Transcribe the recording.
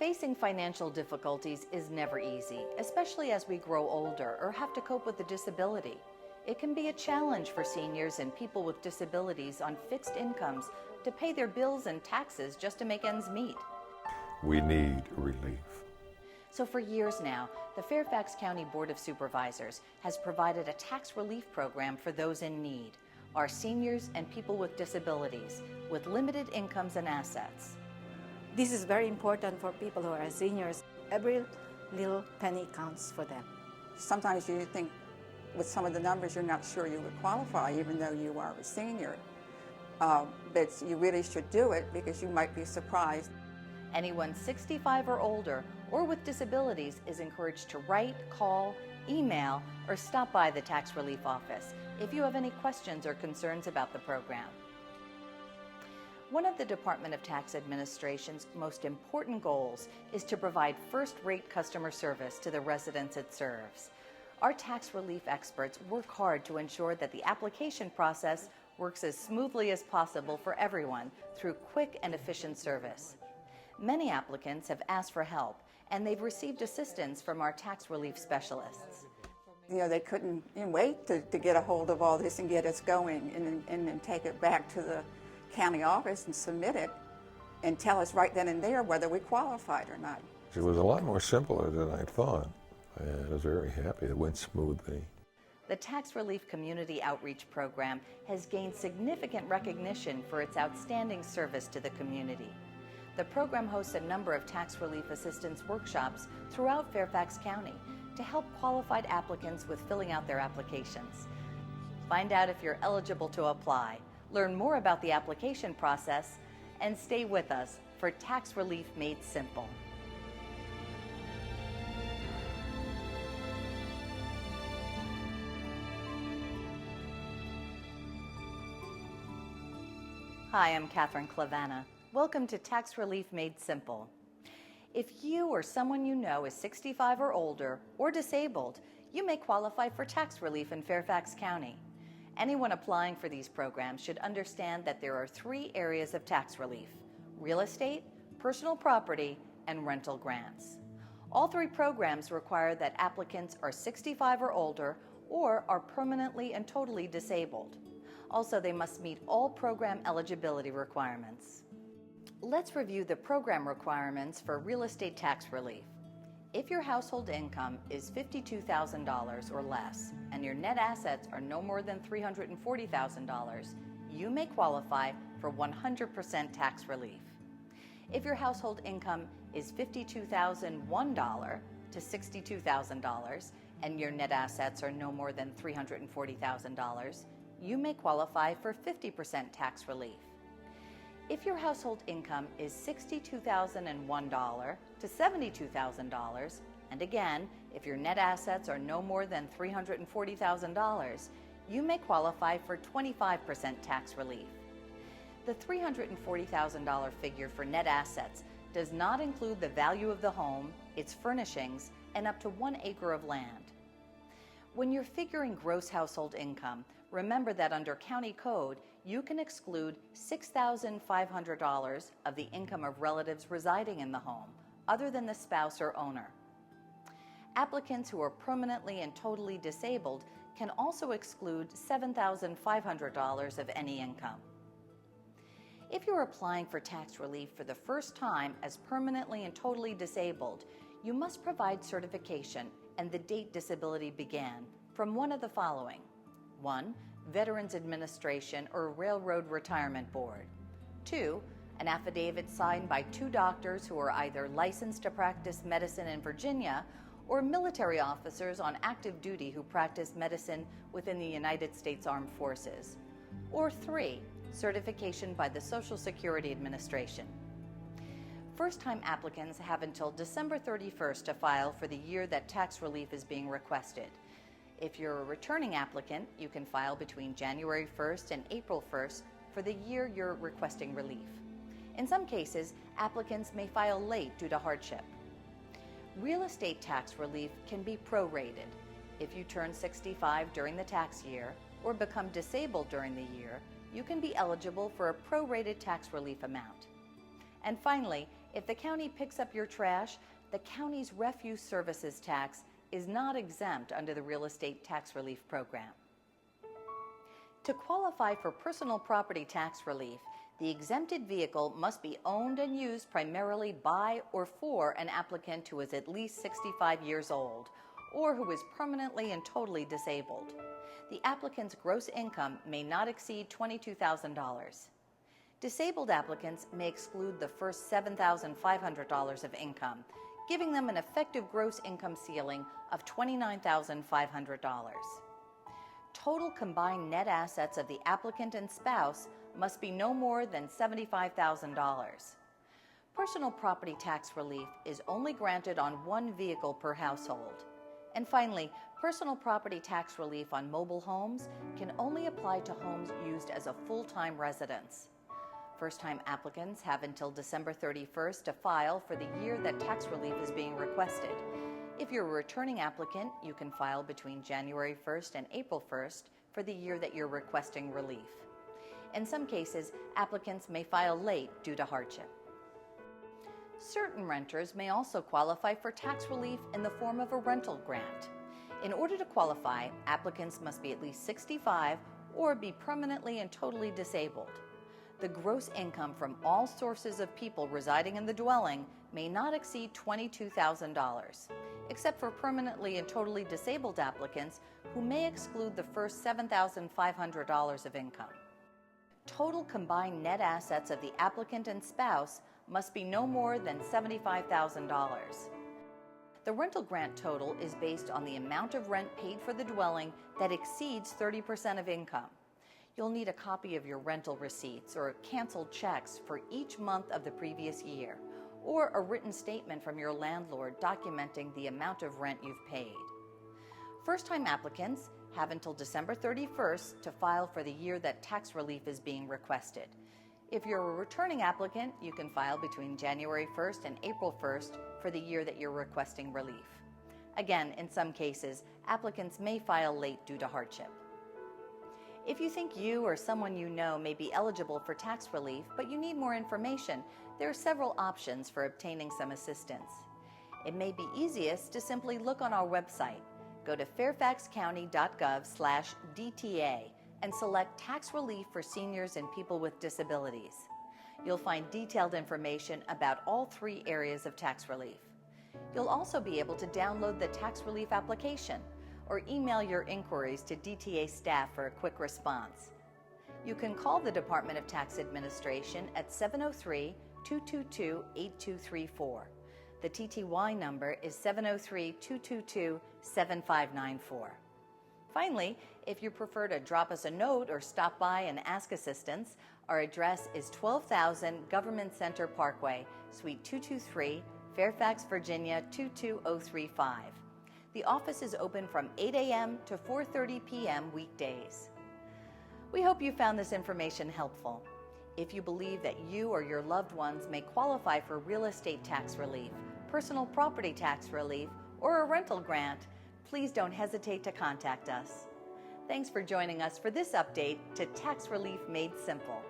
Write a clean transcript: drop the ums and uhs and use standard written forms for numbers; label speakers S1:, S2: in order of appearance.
S1: Facing financial difficulties is never easy, especially as we grow older or have to cope with a disability. It can be a challenge for seniors and people with disabilities on fixed incomes to pay their bills and taxes just to make ends meet.
S2: We need relief.
S1: So for years now, the Fairfax County Board of Supervisors has provided a tax relief program for those in need, our seniors and people with disabilities, with limited incomes and assets.
S3: This is very important for people who are seniors. Every little penny counts for them.
S4: Sometimes you think with some of the numbers you're not sure you would qualify even though you are a senior. But you really should do it because you might be surprised.
S1: Anyone 65 or older or with disabilities is encouraged to write, call, email, or stop by the tax relief office if you have any questions or concerns about the program. One of the Department of Tax Administration's most important goals is to provide first-rate customer service to the residents it serves. Our tax relief experts work hard to ensure that the application process works as smoothly as possible for everyone through quick and efficient service. Many applicants have asked for help, and they've received assistance from our tax relief specialists.
S4: You know, they couldn't wait to get a hold of all this and get us going and then take it back to the county office and submit it and tell us right then and there whether we qualified or not.
S2: It was a lot more simpler than I thought. I was very happy. It went smoothly.
S1: The Tax Relief Community Outreach Program has gained significant recognition for its outstanding service to the community. The program hosts a number of tax relief assistance workshops throughout Fairfax County to help qualified applicants with filling out their applications. Find out if you're eligible to apply, learn more about the application process, and stay with us for Tax Relief Made Simple. Hi, I'm Catherine Clavana. Welcome to Tax Relief Made Simple. If you or someone you know is 65 or older or disabled, you may qualify for tax relief in Fairfax County. Anyone applying for these programs should understand that there are 3 areas of tax relief: real estate, personal property, and rental grants. All 3 programs require that applicants are 65 or older or are permanently and totally disabled. Also, they must meet all program eligibility requirements. Let's review the program requirements for real estate tax relief. If your household income is $52,000 or less and your net assets are no more than $340,000, you may qualify for 100% tax relief. If your household income is $52,001 to $62,000 and your net assets are no more than $340,000, you may qualify for 50% tax relief. If your household income is $62,001 to $72,000, and again, if your net assets are no more than $340,000, you may qualify for 25% tax relief. The $340,000 figure for net assets does not include the value of the home, its furnishings, and up to 1 acre of land. When you're figuring gross household income, remember that under county code, you can exclude $6,500 of the income of relatives residing in the home, other than the spouse or owner. Applicants who are permanently and totally disabled can also exclude $7,500 of any income. If you're applying for tax relief for the first time as permanently and totally disabled, you must provide certification and the date disability began from one of the following: 1. Veterans Administration or Railroad Retirement Board. 2. An affidavit signed by 2 doctors who are either licensed to practice medicine in Virginia or military officers on active duty who practice medicine within the United States Armed Forces. Or 3. Certification by the Social Security Administration. First-time applicants have until December 31st to file for the year that tax relief is being requested. If you're a returning applicant, you can file between January 1st and April 1st for the year you're requesting relief. In some cases, applicants may file late due to hardship. Real estate tax relief can be prorated. If you turn 65 during the tax year or become disabled during the year, you can be eligible for a prorated tax relief amount. And finally, If the county picks up your trash, the county's refuse services tax is not exempt under the real estate tax relief program. To qualify for personal property tax relief, the exempted vehicle must be owned and used primarily by or for an applicant who is at least 65 years old or who is permanently and totally disabled. The applicant's gross income may not exceed $22,000. Disabled applicants may exclude the first $7,500 of income, giving them an effective gross income ceiling of $29,500. Total combined net assets of the applicant and spouse must be no more than $75,000. Personal property tax relief is only granted on one vehicle per household. And finally, personal property tax relief on mobile homes can only apply to homes used as a full-time residence. First-time applicants have until December 31st to file for the year that tax relief is being requested. If you're a returning applicant, you can file between January 1st and April 1st for the year that you're requesting relief. In some cases, applicants may file late due to hardship. Certain renters may also qualify for tax relief in the form of a rental grant. In order to qualify, applicants must be at least 65 or be permanently and totally disabled. The gross income from all sources of people residing in the dwelling may not exceed $22,000, except for permanently and totally disabled applicants who may exclude the first $7,500 of income. Total combined net assets of the applicant and spouse must be no more than $75,000. The rental grant total is based on the amount of rent paid for the dwelling that exceeds 30% of income. You'll need a copy of your rental receipts or canceled checks for each month of the previous year, or a written statement from your landlord documenting the amount of rent you've paid. First-time applicants have until December 31st to file for the year that tax relief is being requested. If you're a returning applicant, you can file between January 1st and April 1st for the year that you're requesting relief. Again, in some cases, applicants may file late due to hardship. If you think you or someone you know may be eligible for tax relief, but you need more information, there are several options for obtaining some assistance. It may be easiest to simply look on our website. Go to fairfaxcounty.gov/DTA and select Tax Relief for Seniors and People with Disabilities. You'll find detailed information about all three areas of tax relief. You'll also be able to download the tax relief application or email your inquiries to DTA staff for a quick response. You can call the Department of Tax Administration at 703-222-8234. The TTY number is 703-222-7594. Finally, if you prefer to drop us a note or stop by and ask assistance, our address is 12,000 Government Center Parkway, Suite 223, Fairfax, Virginia 22035. The office is open from 8 a.m. to 4:30 p.m. weekdays. We hope you found this information helpful. If you believe that you or your loved ones may qualify for real estate tax relief, personal property tax relief, or a rental grant, please don't hesitate to contact us. Thanks for joining us for this update to Tax Relief Made Simple.